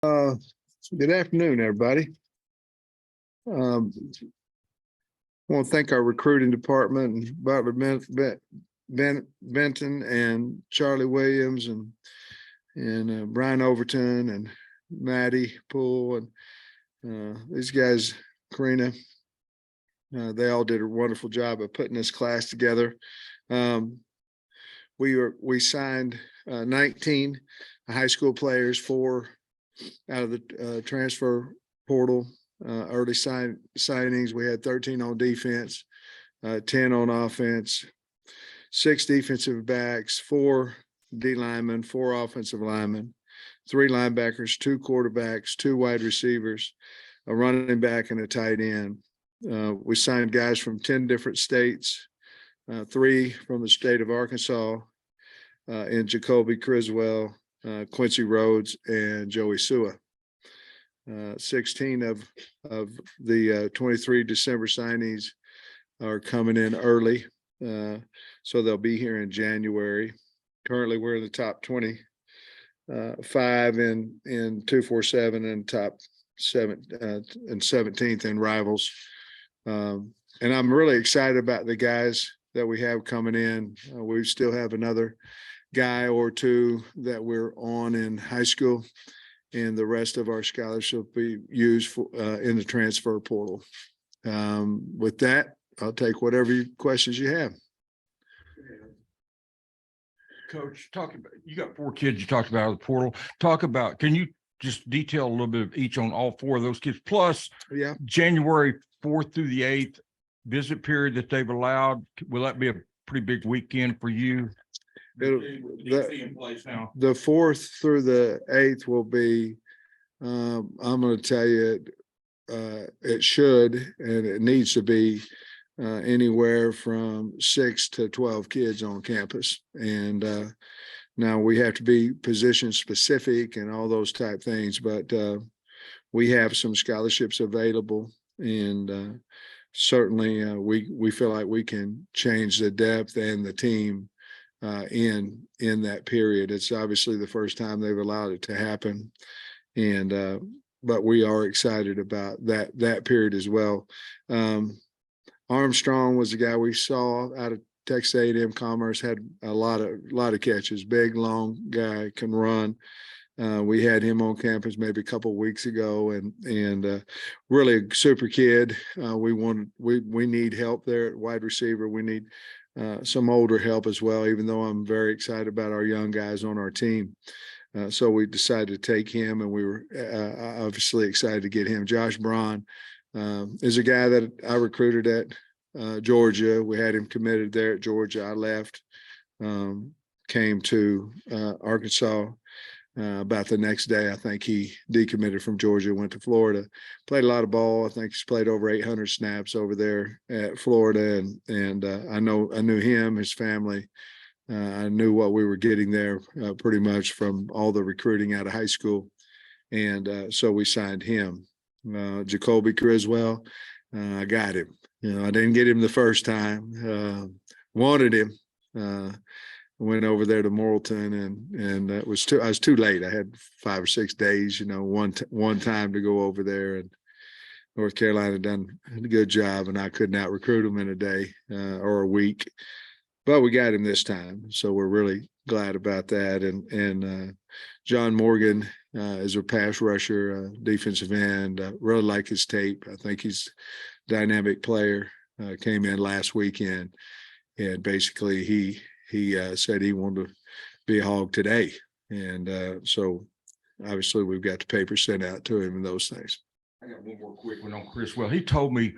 Uh, Good afternoon, everybody. I want to thank our recruiting department and Butler Benton and Charlie Williams and Brian Overton and Maddie Poole and these guys, Karina. They all did a wonderful job of putting this class together. We signed 19 high school players, 4 out of the transfer portal. Early signings, we had 13 on defense, 10 on offense, 6 defensive backs, 4 D linemen, 4 offensive linemen, 3 linebackers, 2 quarterbacks, 2 wide receivers, a running back, and a tight end. We signed guys from 10 different states, 3 from the state of Arkansas, in Jacoby Criswell, Quincy Rhodes, and Joey Sua. 16 of the 23 December signees are coming in early, so they'll be here in January. Currently, we're in the top 25 in 247 and top 7 and 17th in rivals. And I'm really excited about the guys that we have coming in. We still have another guy or 2 that we're on in high school, and the rest of our scholarship will be used for in the transfer portal. With that, I'll take whatever questions you have. Coach, you got 4 kids you talked about out of the portal. Can you just detail a little bit of each on all 4 of those kids? Plus, January 4th through the 8th visit period that they've allowed. Will that be a pretty big weekend for you? The 4th through the 8th will be, I'm going to tell you, it should, and it needs to be anywhere from 6 to 12 kids on campus. And now we have to be position specific and all those type things, but we have some scholarships available, and certainly we feel like we can change the depth and the team in that period. It's obviously the first time they've allowed it to happen, and but we are excited about that period as well. Armstrong was the guy we saw out of Texas A&M Commerce, had a lot of catches, big, long guy, can run. We had him on campus maybe a couple of weeks ago, and really a super kid. We need help there at wide receiver. We need some older help as well, even though I'm very excited about our young guys on our team. So we decided to take him, and we were obviously excited to get him. Josh Braun is a guy that I recruited at Georgia. We had him committed there at Georgia. I left, came to Arkansas. About the next day, I think he decommitted from Georgia, went to Florida, played a lot of ball. I think he's played over 800 snaps over there at Florida, and I knew him, his family. I knew what we were getting there pretty much from all the recruiting out of high school, and so we signed him. Jacoby Criswell, I got him. I didn't get him the first time. Wanted him. Went over there to Morrilton, and I was too late. I had 5 or 6 days, one time to go over there, and North Carolina done a good job, and I could not recruit him in a day or a week, but we got him this time, so we're really glad about that. And John Morgan is a pass rusher, defensive end. Really like his tape. I think he's a dynamic player. Came in last weekend, and basically he said he wanted to be a Hog today. And so obviously we've got the papers sent out to him and those things. I got one more quick one on Chris. Well, he told me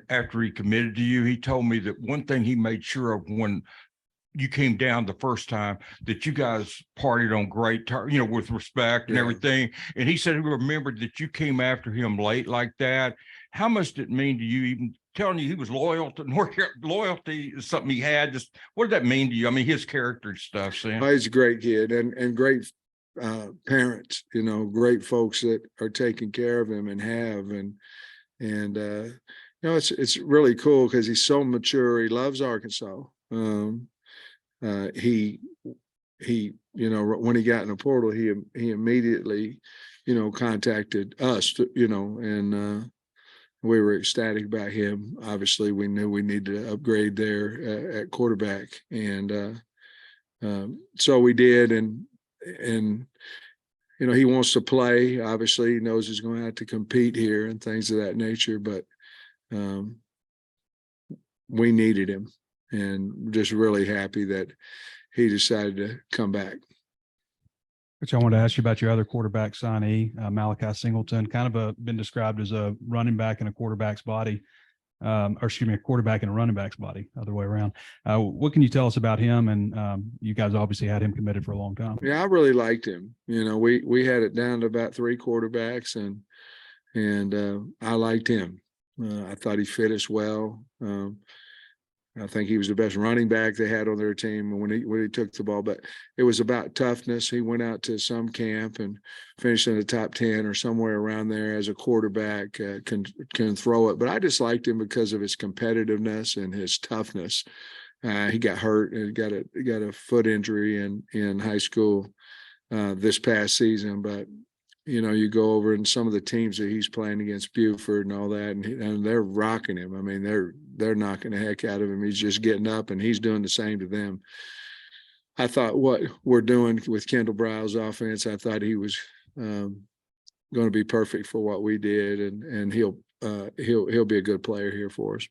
after he committed to you, he told me that one thing he made sure of when you came down the first time, that you guys partied on great, with respect and everything. And he said he remembered that you came after him late like that. How much did it mean to you, even telling you he was loyal to North Carolina? Loyalty is something he had. Just what did that mean to you? I mean, his character and stuff, Sam. Oh, he's a great kid, and great parents, great folks that are taking care of him and have, and it's really cool because he's so mature. He loves Arkansas. He he, when he got in the portal, he immediately, contacted us, and we were ecstatic about him. Obviously, we knew we needed to upgrade there at quarterback, and so we did. And he wants to play. Obviously, he knows he's going to have to compete here and things of that nature. But we needed him, and just really happy that he decided to come back. Which I wanted to ask you about your other quarterback signee, Malachi Singleton, kind of been described as a running back in a quarterback's body, or excuse me, a quarterback in a running back's body, other way around. What can you tell us about him? And you guys obviously had him committed for a long time. Yeah, I really liked him. We had it down to about 3 quarterbacks, and I liked him. I thought he fit us well. I think he was the best running back they had on their team when he took the ball. But it was about toughness. He went out to some camp and finished in the top 10 or somewhere around there as a quarterback, can throw it. But I just liked him because of his competitiveness and his toughness. He got hurt and got a foot injury in high school this past season. But you go over and some of the teams that he's playing against, Buford and all that, and they're rocking him. I mean, they're knocking the heck out of him. He's just getting up, and he's doing the same to them. I thought what we're doing with Kendall Brow's offense, I thought he was going to be perfect for what we did, and he'll be a good player here for us.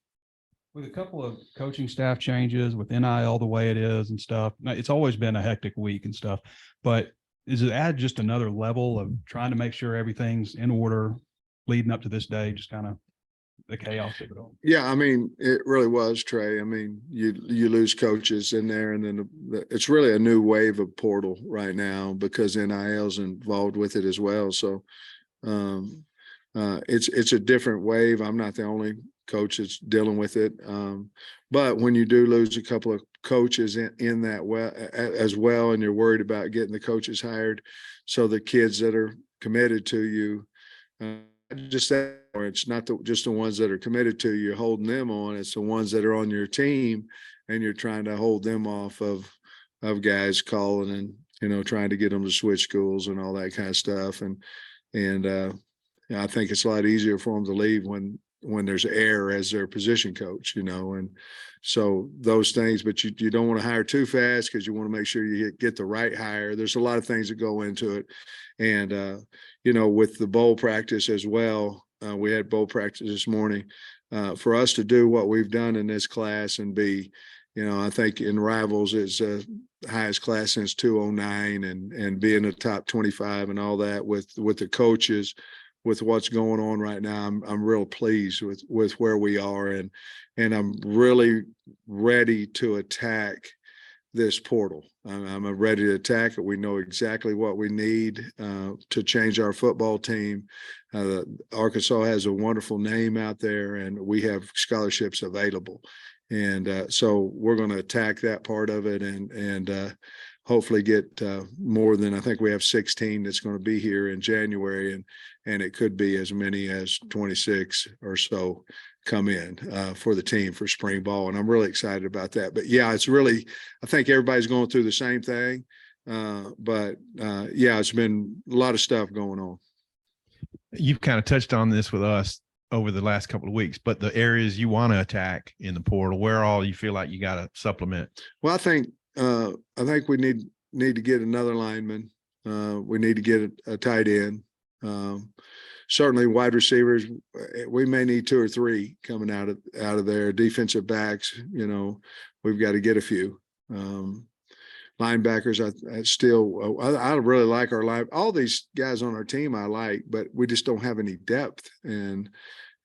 With a couple of coaching staff changes, with NIL the way it is and stuff, it's always been a hectic week and stuff, but is it add just another level of trying to make sure everything's in order leading up to this day, just kind of the chaos of it all? Yeah, I mean, it really was, Trey. I mean, you lose coaches in there, and then it's really a new wave of portal right now because NIL's involved with it as well. So it's a different wave. I'm not the only coach that's dealing with it. But when you do lose a couple of coaches in that as well, and you're worried about getting the coaches hired, so the kids that are committed to you, it's not just the ones that are committed to you, holding them on. It's the ones that are on your team, and you're trying to hold them off of guys calling and trying to get them to switch schools and all that kind of stuff. And I think it's a lot easier for them to leave when there's air as their position coach, and so those things, but you don't want to hire too fast because you want to make sure you get the right hire. There's a lot of things that go into it. And, with the bowl practice as well, we had bowl practice this morning. For us to do what we've done in this class and be, I think in Rivals, it's the highest class since 2009 and be in the top 25 and all that with the coaches, with what's going on right now. I'm real pleased with where we are, and I'm really ready to attack this portal. I'm ready to attack it. We know exactly what we need to change our football team. Arkansas has a wonderful name out there, and we have scholarships available. And so we're going to attack that part of it and hopefully get more than, I think we have 16 that's going to be here in January, and it could be as many as 26 or so come in for the team for spring ball. And I'm really excited about that. But yeah, it's really, I think everybody's going through the same thing. But yeah, it's been a lot of stuff going on. You've kind of touched on this with us over the last couple of weeks, but the areas you want to attack in the portal, where all you feel like you got to supplement? Well, I think we need to get another lineman. We need to get a tight end. Certainly wide receivers. We may need 2 or 3 coming out of there. Defensive backs, we've got to get a few. Linebackers, I really like our line. All these guys on our team I like, but we just don't have any depth. And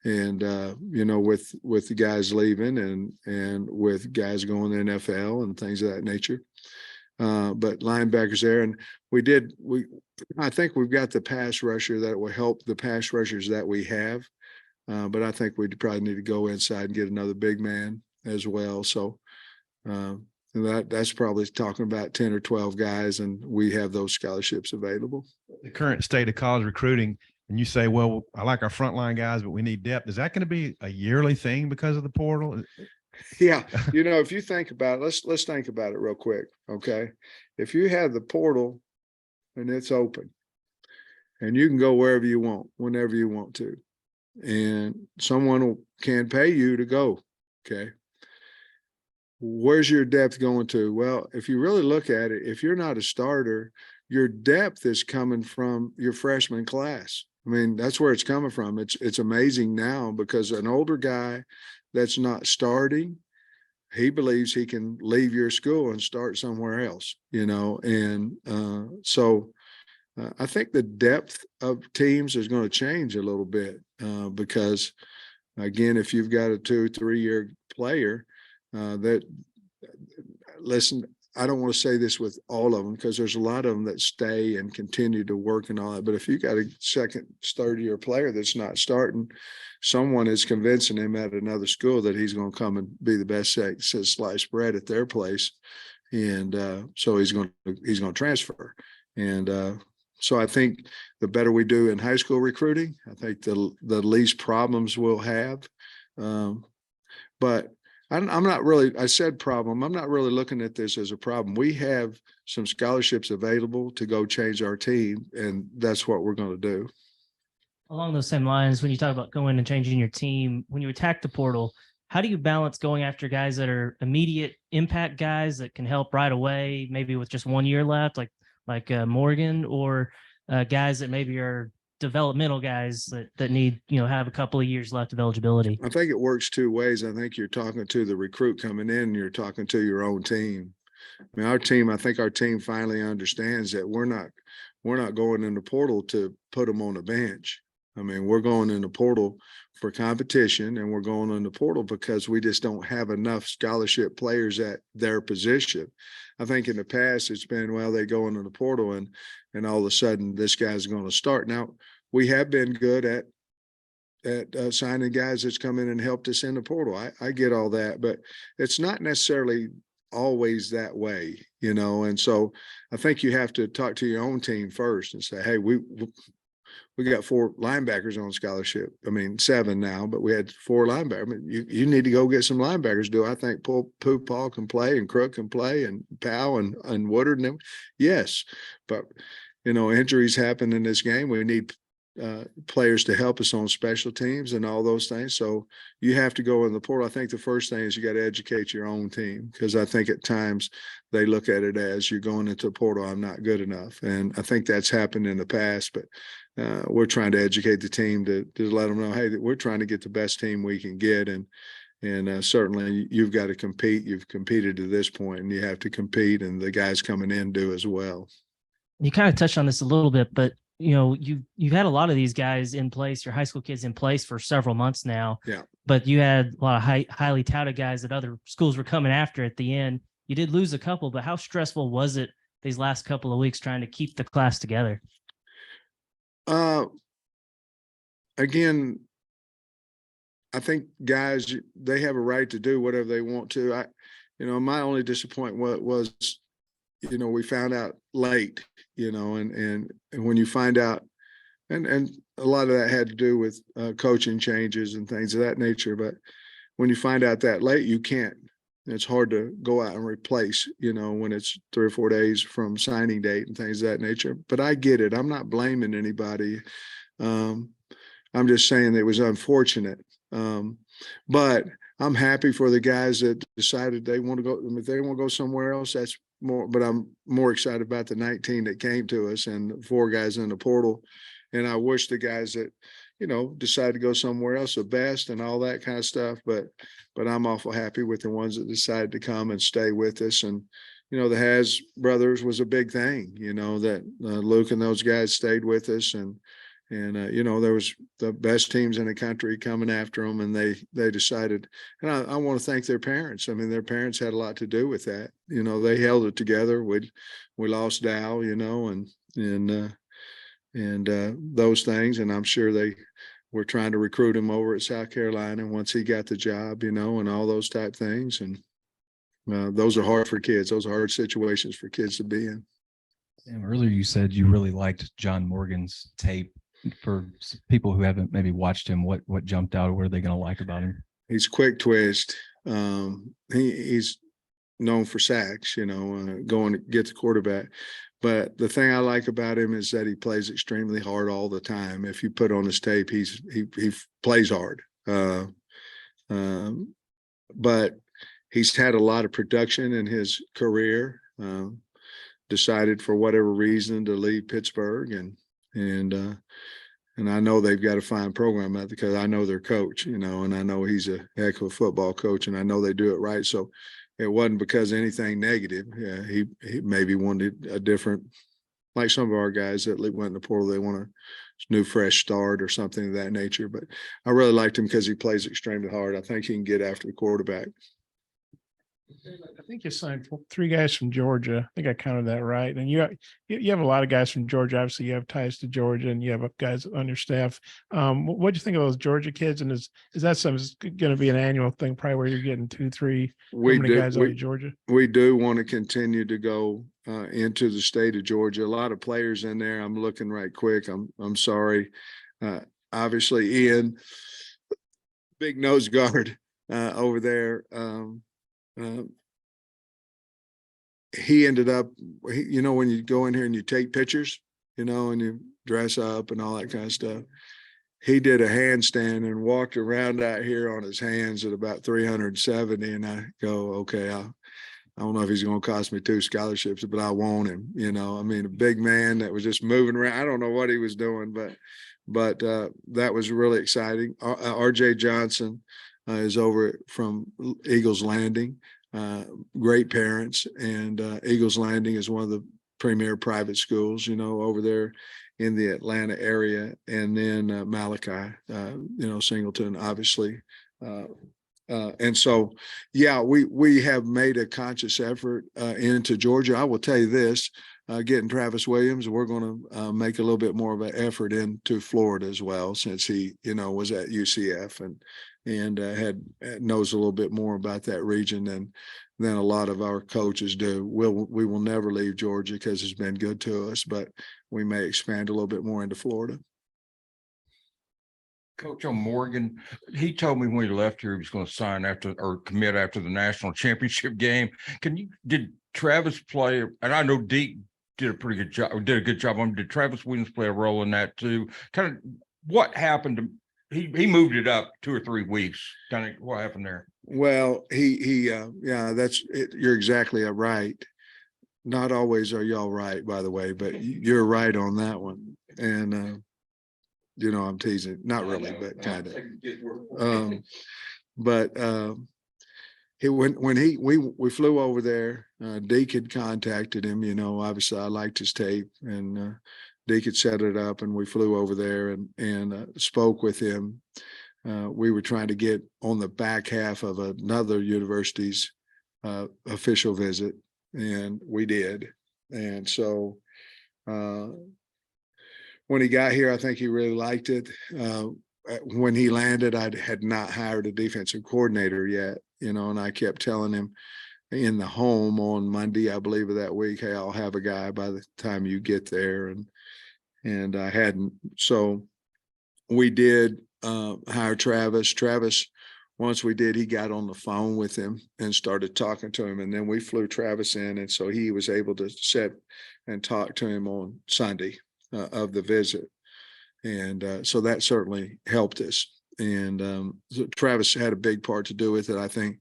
with the guys leaving and with guys going to the NFL and things of that nature. But linebackers there, and I think we've got the pass rusher that will help the pass rushers that we have. But I think we probably need to go inside and get another big man as well. So that's probably talking about 10 or 12 guys, and we have those scholarships available. The current state of college recruiting, and you say, well, I like our frontline guys, but we need depth. Is that going to be a yearly thing because of the portal? Yeah, if you think about it, let's think about it real quick, okay? If you have the portal and it's open and you can go wherever you want, whenever you want to, and someone can pay you to go, okay? Where's your depth going to? Well, if you really look at it, if you're not a starter, your depth is coming from your freshman class. I mean, that's where it's coming from. It's amazing now because an older guy that's not starting, he believes he can leave your school and start somewhere else, and so I think the depth of teams is going to change a little bit because, again, if you've got a 2-3 year player that, listen, I don't want to say this with all of them because there's a lot of them that stay and continue to work and all that. But if you got a second, third year player that's not starting, someone is convincing him at another school that he's going to come and be the best sliced bread at their place. And so he's going to transfer. And so I think the better we do in high school recruiting, I think the least problems we'll have. But I'm not really, I said problem, I'm not really looking at this as a problem. We have some scholarships available to go change our team, and that's what we're going to do. Along those same lines, when you talk about going and changing your team, when you attack the portal, how do you balance going after guys that are immediate impact guys that can help right away, maybe with just 1 year left, like Morgan, or guys that maybe are developmental guys that need, have a couple of years left of eligibility? I think it works two ways. I think you're talking to the recruit coming in, and you're talking to your own team. I mean, I think our team finally understands that we're not going in the portal to put them on the bench. I mean, we're going in the portal for competition, and we're going in the portal because we just don't have enough scholarship players at their position. I think in the past it's been, well, they go into the portal and all of a sudden this guy's going to start. Now, we have been good at signing guys that's come in and helped us in the portal. I get all that, but it's not necessarily always that way, and so I think you have to talk to your own team first and say, hey, we got 4 linebackers on scholarship. I mean, 7 now, but we had 4 linebackers. I mean, you need to go get some linebackers. Do I think Paul can play and Crook can play and Powell and Woodard and them? Yes, but injuries happen in this game. We need players to help us on special teams and all those things. So you have to go in the portal. I think the first thing is you got to educate your own team, because I think at times they look at it as you're going into the portal, I'm not good enough. And I think that's happened in the past, but we're trying to educate the team to let them know, hey, that we're trying to get the best team we can get. And certainly you've got to compete. You've competed to this point and you have to compete, and the guys coming in do as well. You kind of touched on this a little bit, but you've had a lot of these guys in place, your high school kids in place for several months now. Yeah. But you had a lot of highly touted guys that other schools were coming after at the end. You did lose a couple, but how stressful was it these last couple of weeks trying to keep the class together? Again, I think guys, they have a right to do whatever they want to. My only disappointment was we found out late, and when you find out, and a lot of that had to do with coaching changes and things of that nature. But when you find out that late, you can't. It's hard to go out and replace, when it's 3 or 4 days from signing date and things of that nature. But I get it. I'm not blaming anybody. I'm just saying it was unfortunate. But I'm happy for the guys that decided they want to go. If they want to go somewhere else, that's more. But I'm more excited about the 19 that came to us and the 4 guys in the portal. And I wish the guys that, decide to go somewhere else the best and all that kind of stuff. But I'm awful happy with the ones that decided to come and stay with us. And, the Has brothers was a big thing, that Luke and those guys stayed with us. And there was the best teams in the country coming after them, and they decided, and I want to thank their parents. I mean, their parents had a lot to do with that. They held it together. We lost Dow, and those things. And I'm sure they were trying to recruit him over at South Carolina once he got the job, and all those type things. And those are hard for kids. Those are hard situations for kids to be in. Sam, earlier you said you really liked John Morgan's tape. For people who haven't maybe watched him, what jumped out, or what are they going to like about him? He's quick twitch. He's known for sacks, going to get the quarterback. But the thing I like about him is that he plays extremely hard all the time. If you put on his tape, he plays hard. But he's had a lot of production in his career. Decided for whatever reason to leave Pittsburgh, and I know they've got a fine program out because I know their coach, and I know he's a heck of a football coach, and I know they do it right. So it wasn't because of anything negative. Yeah, he maybe wanted a different, like some of our guys that went in the portal, they want a new fresh start or something of that nature. But I really liked him because he plays extremely hard. I think he can get after the quarterback. I think you signed 3 guys from Georgia. I think I counted that right. And you have a lot of guys from Georgia. Obviously, you have ties to Georgia, and you have guys on your staff. What do you think of those Georgia kids? And is that something that's going to be an annual thing, probably where you're getting 2, 3 guys out of Georgia? We do want to continue to go into the state of Georgia. A lot of players in there. I'm looking right quick. I'm sorry. Obviously, Ian, big nose guard over there. He ended up, when you go in here and you take pictures, and you dress up and all that kind of stuff, he did a handstand and walked around out here on his hands at about 370. And I go, okay, I don't know if he's going to cost me 2 scholarships, but I want him, a big man that was just moving around. I don't know what he was doing, but that was really exciting. RJ Johnson is over from Eagles Landing. Great parents, and Eagles Landing is one of the premier private schools, over there in the Atlanta area. And then Malachi, Singleton, obviously. And so, yeah, we have made a conscious effort into Georgia. I will tell you this, getting Travis Williams, we're going to make a little bit more of an effort into Florida as well, since he, was at UCF and knows a little bit more about that region than a lot of our coaches do. We will never leave Georgia because it's been good to us, but we may expand a little bit more into Florida. Coach on Morgan, he told me when he left here he was going to sign commit after the national championship game. Did Travis play? And I know Deke did a good job. Did Travis Williams play a role in that too? Kind of what happened to he moved it up 2 or 3 weeks. Kind of what happened there? Well, yeah, that's it. You're exactly right. Not always are y'all right, by the way, but you're right on that one. And I'm teasing, not really, but kind of. When we flew over there, Deke had contacted him. Obviously I liked his tape, and Deke had set it up, and we flew over there and spoke with him. We were trying to get on the back half of another university's official visit, and we did. And so when he got here, I think he really liked it. When he landed, I had not hired a defensive coordinator yet, and I kept telling him in the home on Monday, I believe, of that week, hey, I'll have a guy by the time you get there. And I hadn't. So we did hire Travis. Travis, once we did, he got on the phone with him and started talking to him. And then we flew Travis in. And so he was able to sit and talk to him on Sunday of the visit. And so that certainly helped us. And so Travis had a big part to do with it. I think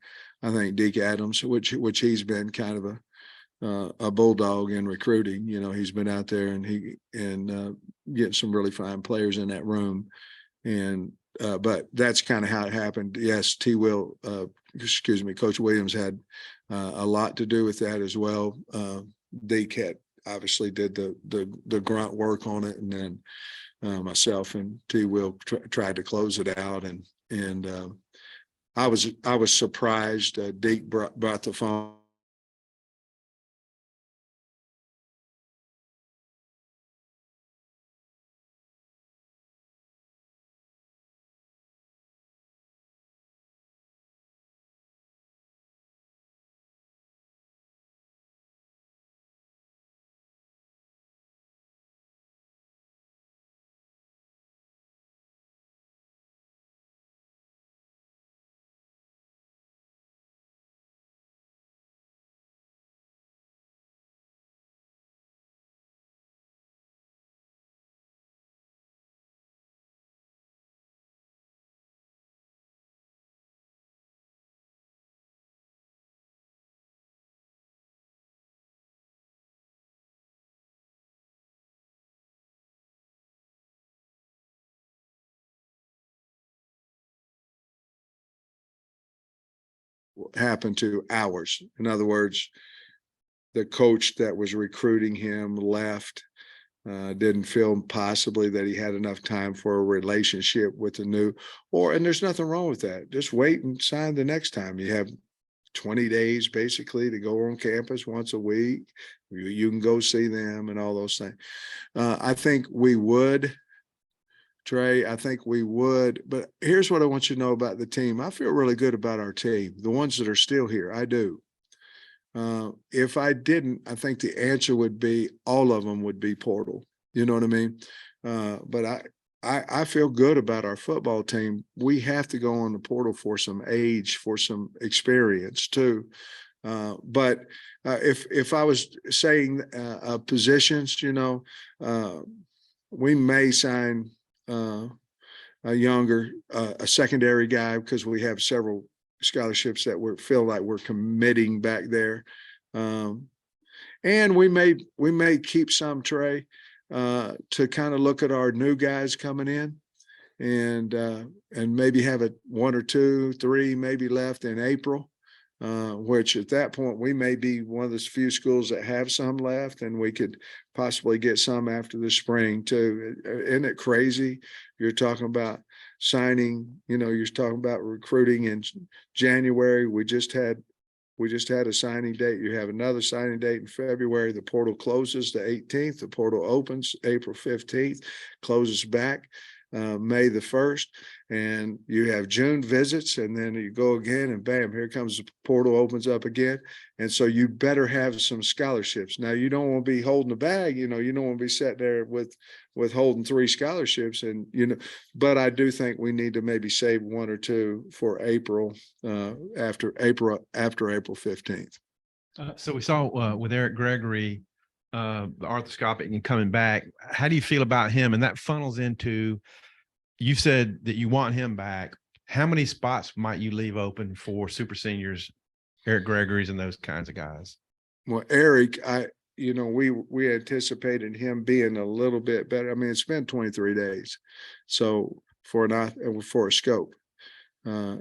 Deke Adams, which he's been kind of a bulldog in recruiting. He's been out there and getting some really fine players in that room. And but that's kind of how it happened. Yes, Coach Williams had a lot to do with that as well. Deke had obviously did the grunt work on it, and then myself and T. Will tried to close it out. And I was surprised. Deke brought the phone happened to ours. In other words, the coach that was recruiting him left, didn't feel possibly that he had enough time for a relationship with the new, and there's nothing wrong with that. Just wait and sign the next time. You have 20 days basically to go on campus once a week. You can go see them and all those things. I think we would, Trey, I think we would, but here's what I want you to know about the team. I feel really good about our team, the ones that are still here. I do. If I didn't, I think the answer would be all of them would be portal. You know what I mean? But I feel good about our football team. We have to go on the portal for some age, for some experience too. But if I was saying positions, we may sign a younger, a secondary guy, because we have several scholarships that we feel like we're committing back there. And we may keep some, Trey, to kind of look at our new guys coming in and maybe have one or two, three maybe left in April, which at that point we may be one of the few schools that have some left, and we could possibly get some after the spring too. Isn't it crazy? You're talking about signing, you're talking about recruiting in January. We just had a signing date. You have another signing date in February. The portal closes the 18th. The portal opens April 15th, closes back May the 1st. And you have June visits, and then you go again, and bam, here comes the portal opens up again. And so you better have some scholarships. Now, you don't want to be holding the bag, you don't want to be sitting there with holding 3 scholarships, and but I do think we need to maybe save 1 or 2 for April, after April 15th. So we saw with Eric Gregory, the arthroscopic and coming back. How do you feel about him? And that funnels into, you said that you want him back. How many spots might you leave open for super seniors, Eric Gregory's and those kinds of guys? Well, Eric, we anticipated him being a little bit better. I mean, it's been 23 days. So for a scope.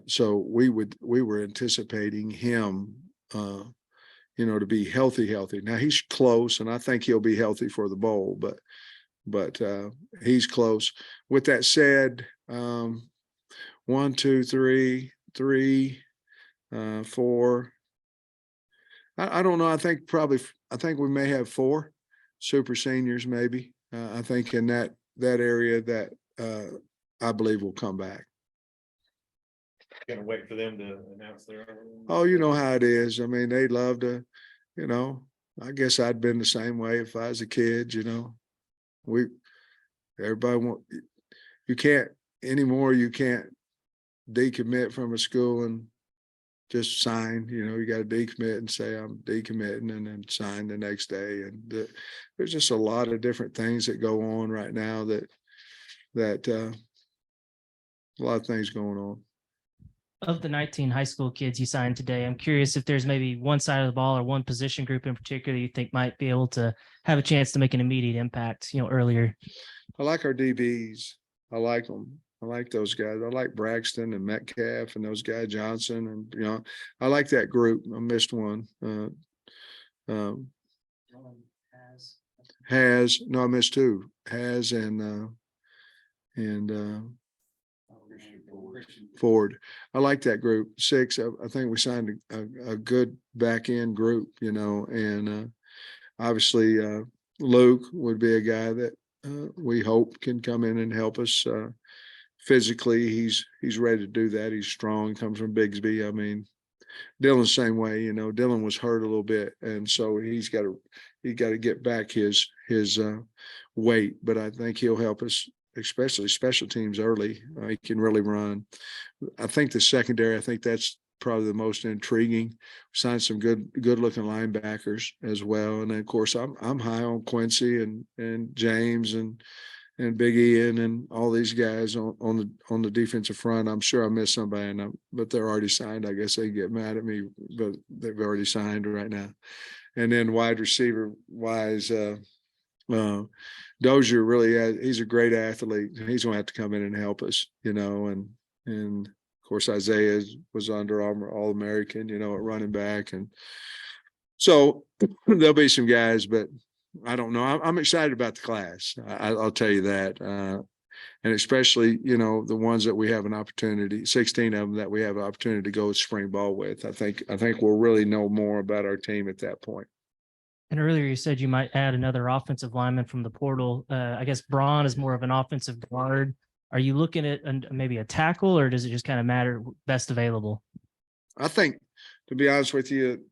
So we were anticipating him, to be healthy. Now he's close, and I think he'll be healthy for the bowl, but he's close. With that said, 1, 2, 3, 4. I don't know. I think we may have 4 super seniors, maybe. I think in that area that I believe will come back. Gonna wait for them to announce their own. Oh, you know how it is. I mean, they love to, I guess I'd been the same way if I was a kid, you can't anymore. You can't decommit from a school and just sign, you got to decommit and say I'm decommitting, and then sign the next day. And there's just a lot of different things that go on right now that a lot of things going on. Of the 19 high school kids you signed today, I'm curious if there's maybe one side of the ball or one position group in particular you think might be able to have a chance to make an immediate impact, earlier. I like our DBs. I like them. I like those guys. I like Braxton and Metcalf and those guys, Johnson, and I like that group. I missed one. I missed 2. Has and Ford. I like that group. 6. I think we signed a good back end group, and obviously Luke would be a guy that we hope can come in and help us. Physically, he's ready to do that. He's strong, comes from Bigsby. I mean, Dylan's the same way, Dylan was hurt a little bit, and so he's got to get back his weight, but I think he'll help us, especially special teams early. He can really run. I think the secondary, I think that's probably the most intriguing. Signed some good looking linebackers as well. And then of course I'm high on Quincy and James and Big Ian and all these guys on the defensive front. I'm sure I missed somebody, but they're already signed. I guess they get mad at me, but they've already signed right now. And then wide receiver wise, Dozier really he's a great athlete. He's going to have to come in and help us, and of course, Isaiah was Under Armour All-American, at running back. And so there'll be some guys, but I don't know. I'm excited about the class. I'll tell you that. And especially, the ones that we have an opportunity, 16 of them that we have an opportunity to go spring ball with. I think we'll really know more about our team at that point. And earlier you said you might add another offensive lineman from the portal. I guess Braun is more of an offensive guard. Are you looking at maybe a tackle, or does it just kind of matter best available? I think, to be honest with you,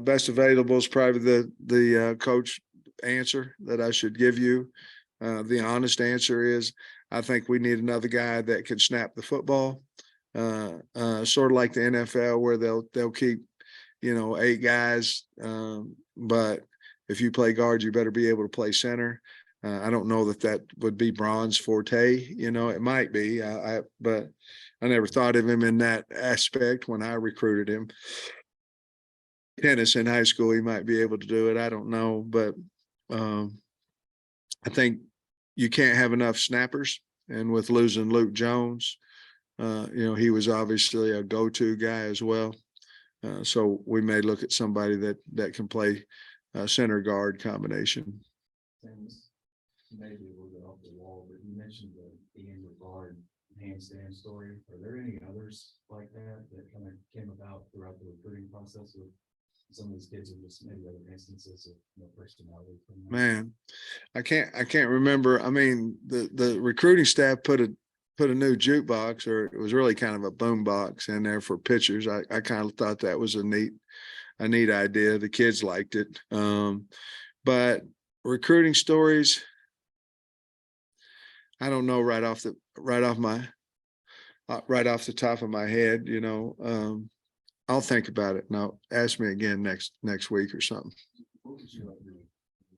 best available is probably the coach answer that I should give you. The honest answer is I think we need another guy that can snap the football, sort of like the NFL, where they'll keep 8 guys, but if you play guard, you better be able to play center. I don't know that would be Braun's forte. It might be, but I never thought of him in that aspect when I recruited him. Tennis in high school, he might be able to do it. I don't know, but I think you can't have enough snappers. And with losing Luke Jones, he was obviously a go-to guy as well. So we may look at somebody that can play center guard combination. Maybe a little bit off the wall, but you mentioned the Amber guard handstand story. Are there any others like that kind of came about throughout the recruiting process with some of these kids, or just maybe other instances of personality? Man, I can't remember. I mean, the recruiting staff put a new jukebox, or it was really kind of a boom box in there for pitchers. I kind of thought that was a neat idea. The kids liked it. But recruiting stories, I don't know right off the top of my head. I'll think about it. Now ask me again next week or something. What was your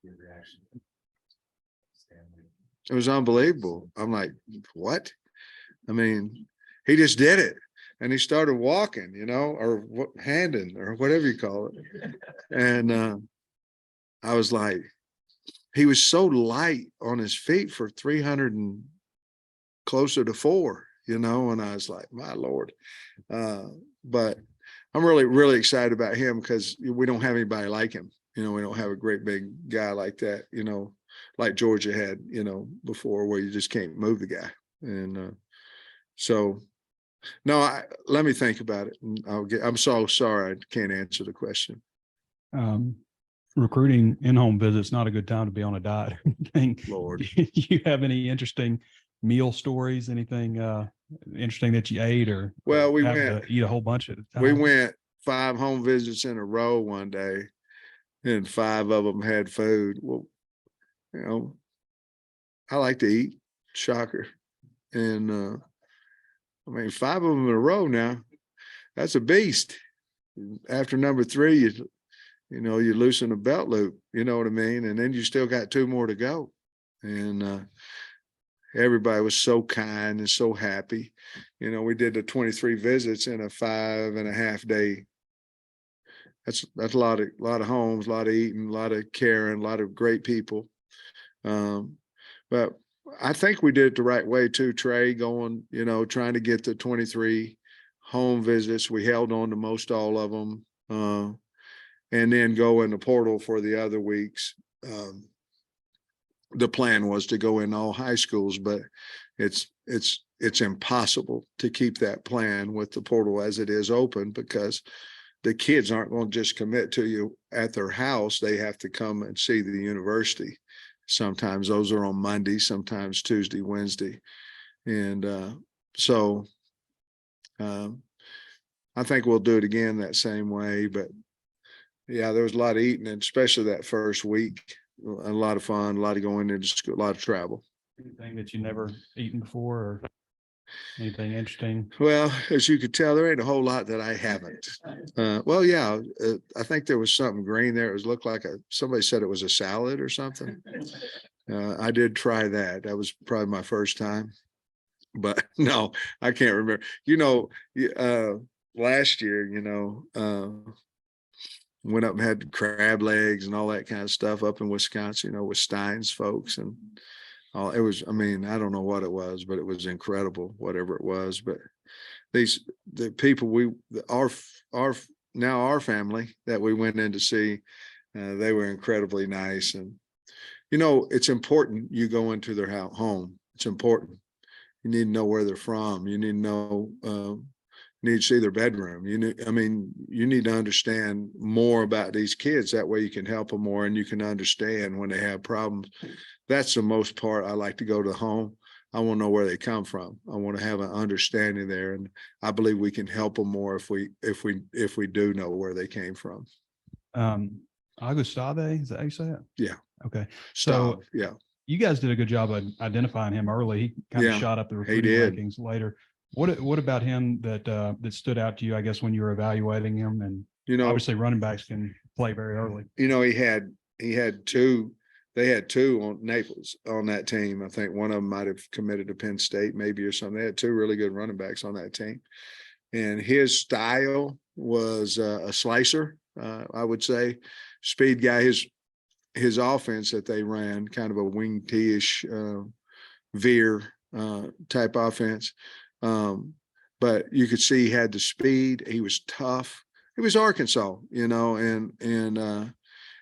reaction? It was unbelievable. I'm like, what? I mean, he just did it. And he started walking, or handing, or whatever you call it. And I was like, he was so light on his feet for 300 and closer to 4, and I was like, my Lord. But I'm really, really excited about him because we don't have anybody like him. We don't have a great big guy like that, like Georgia had, before, where you just can't move the guy. And so, no, let me think about it. And I'm so sorry I can't answer the question. Recruiting in-home visits, not a good time to be on a diet. Lord. Do you have any interesting meal stories? Anything interesting that you ate, or Well, we having went to eat a whole bunch at a time? We went 5 home visits in a row one day, and 5 of them had food. Well, I like to eat, shocker. And 5 of them in a row now, that's a beast. After number 3, you loosen a belt loop, you know what I mean? And then you still got 2 more to go. And everybody was so kind and so happy. We did the 23 visits in a 5.5 day. That's a lot of homes, a lot of eating, a lot of caring, a lot of great people. But I think we did it the right way too, Trey, going, trying to get the 23 home visits. We held on to most all of them, and then go in the portal for the other weeks. The plan was to go in all high schools, but it's impossible to keep that plan with the portal as it is open, because the kids aren't going to just commit to you at their house. They have to come and see the university. Sometimes those are on Monday, sometimes Tuesday, Wednesday. And so I think we'll do it again that same way. But yeah, there was a lot of eating, and especially that first week, a lot of fun, a lot of going into school, a lot of travel. Anything that you never eaten before, or anything interesting? Well, as you could tell, there ain't a whole lot that I haven't. Well, yeah, I think there was something green there. It looked like somebody said it was a salad or something. I did try that. That was probably my first time, but no, I can't remember. Last year, went up and had crab legs and all that kind of stuff up in Wisconsin, with Stein's folks and it was, I mean, I don't know what it was, but it was incredible, whatever it was. But the people now our family that we went in to see, they were incredibly nice. And, it's important you go into their home. It's important. You need to know where they're from. You need to know, you need to see their bedroom. You need to understand more about these kids. That way you can help them more and you can understand when they have problems. That's the most part. I like to go to home. I want to know where they come from. I want to have an understanding there. And I believe we can help them more if we do know where they came from. Augustave, is that how you say it? Yeah. Okay. So yeah. you guys did a good job of identifying him early. He kind of shot up the recruiting did. rankings later. What about him that stood out to you, I guess, when you were evaluating him? And obviously running backs can play very early. He had two. They had two on Naples on that team. I think one of them might have committed to Penn State maybe or something. They had two really good running backs on that team. And his style was a slicer, I would say. Speed guy. His offense that they ran, kind of a wing T-ish veer type offense. But you could see he had the speed. He was tough. It was Arkansas, and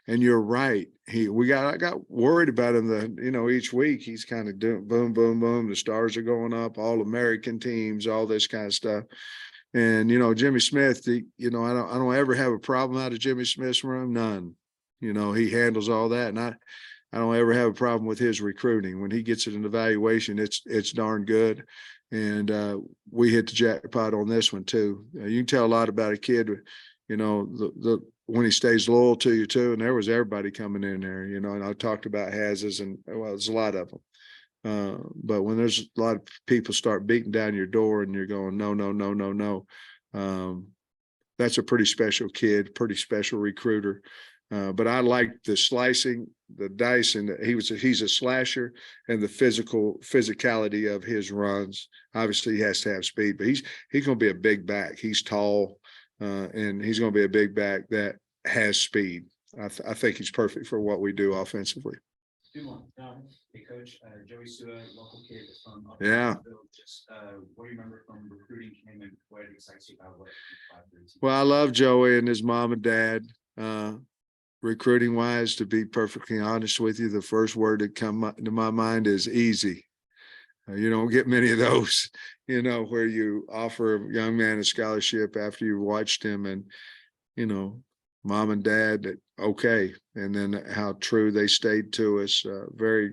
you're right. I got worried about him each week he's kind of doing boom, boom, boom. The stars are going up, all American teams, all this kind of stuff. And, Jimmy Smith, I don't ever have a problem out of Jimmy Smith's room. None. He handles all that. And I don't ever have a problem with his recruiting. When he gets it an evaluation, it's darn good. And we hit the jackpot on this one too. You can tell a lot about a kid, when he stays loyal to you too. And there was everybody coming in there, and I talked about Hazes and there's a lot of them. But when there's a lot of people start beating down your door and you're going, no, no, no, no, no. That's a pretty special kid, pretty special recruiter. But I like the slicing, the dice, and he's a slasher, and the physicality of his runs. Obviously, he has to have speed, but he's going to be a big back. He's tall, and he's going to be a big back that has speed. I think he's perfect for what we do offensively. Hey, Coach, Joey Sua, local kid from up Yeah. Just what do you remember from recruiting him and what excites you about what? Well, I love Joey and his mom and dad. Recruiting wise, to be perfectly honest with you, the first word that come to my mind is easy. You don't get many of those, where you offer a young man a scholarship after you've watched him and, mom and dad, okay. And then how true they stayed to us, very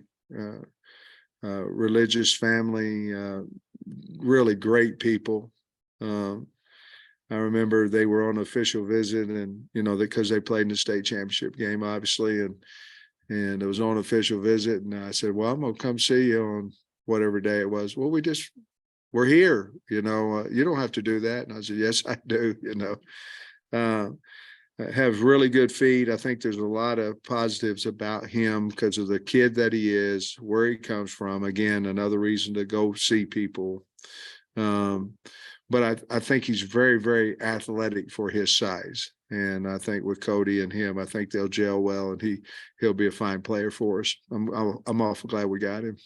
religious family, really great people. I remember they were on an official visit and, because they played in the state championship game, obviously, and it was on official visit. And I said, well, I'm going to come see you on whatever day it was. Well, we're here, you don't have to do that. And I said, yes, I do, have really good feed. I think there's a lot of positives about him because of the kid that he is, where he comes from. Again, another reason to go see people. But I think he's very, very athletic for his size. And I think with Cody and him, I think they'll gel well, and he'll be a fine player for us. I'm awful glad we got him.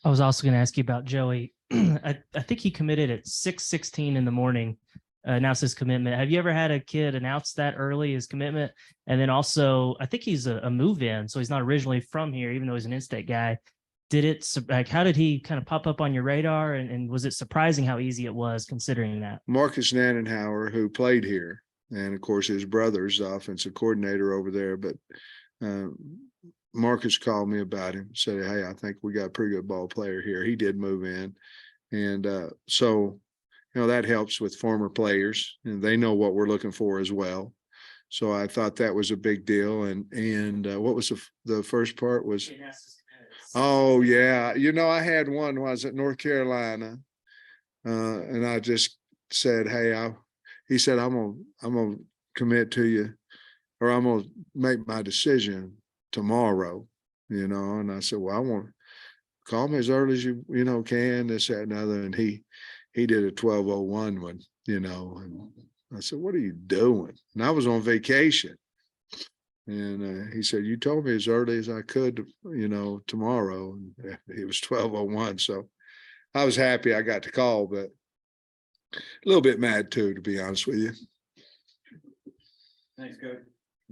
I was also going to ask you about Joey. I think he committed at 6:16 in the morning, announced his commitment. Have you ever had a kid announce that early, his commitment? And then also, I think he's a move-in, so he's not originally from here, even though he's an in-state guy. How did he kind of pop up on your radar? And was it surprising how easy it was considering that? Marcus Nannenhauer, who played here, and of course his brother's the offensive coordinator over there, but Marcus called me about him, said, hey, I think we got a pretty good ball player here. He did move in. And so, that helps with former players, and they know what we're looking for as well. So I thought that was a big deal. And what was the first part was, oh yeah. I had one when I was at North Carolina. And I just said, hey, he said, I'm going to commit to you, or I'm going to make my decision tomorrow, and I said, well, I want to call me as early as you can, this, that, and other. And he did a 12:01 one, and I said, what are you doing? And I was on vacation, And he said, you told me as early as I could, tomorrow. And it was 12:01. So I was happy I got the call, but a little bit mad too, to be honest with you. Thanks, Coach.